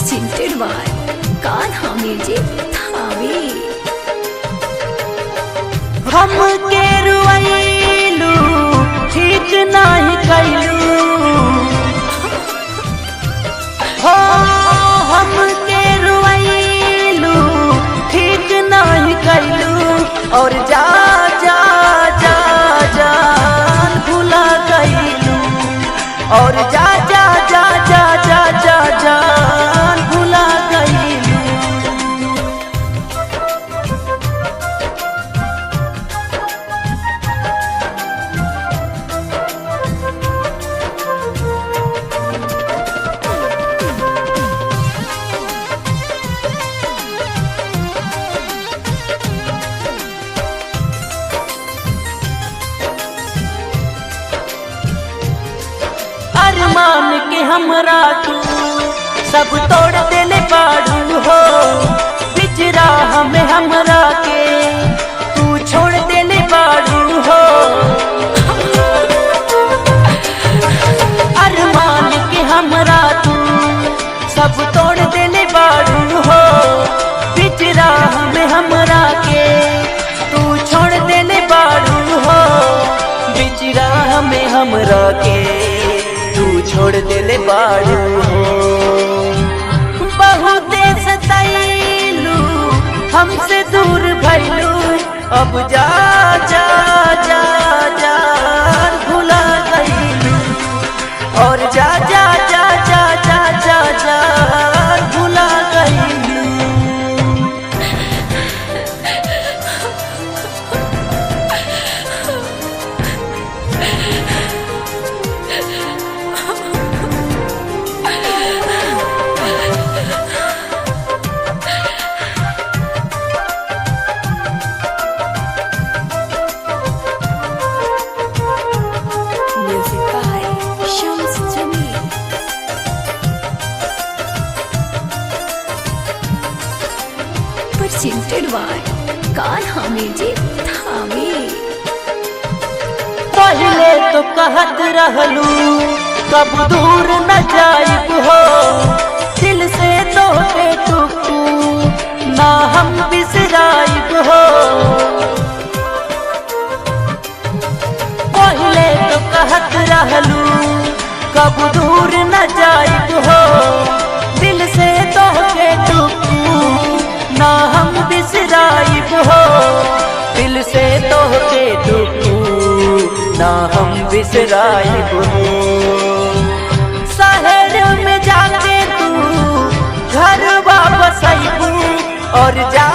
presented by Kanha Music Dhabi। हम के रुआइलू ठीक नहीं कैलू हो, हम के रुआइलू ठीक नहीं कैलू और जा जा जा जान भुला गईलू और जा जा जा जा जा जा जान भुला गईलू। अरमान के हमरा तू सब तोड़ देले बाड़ू हो, बिचरा हमें हमरा के तू छोड़ देले बाड़ू हो। अरमान के हमरा तू सब तोड़ देले बाड़ू हो, बिचरा हमें हमरा के तू छोड़ देले बाड़ू हो। बिचरा हमें हमरा के तू छोड़ देले बाड़ू हो। बहुते सताइलू हमसे दूर भइलू, अब जा जा जा जा भुला गईलू और जा जा जा जा जा जा जा भुला गईलू। Music by Shams Jamil। Presented by Kanha Music Dhabi। पहले तो कहत रहलू कब दूर न जाइब हो, दिल से तोहके टूटू ना हम बिसराइब हो। पहले तो कहत रहलू कब दूर न जाइब हो, दिल से तोहके टूटू ना हम बिसराइब हो। दिल से तोहके टूटू ना हम बिसराइब हो। शहर में जाके तू घर वापस आइबू और जा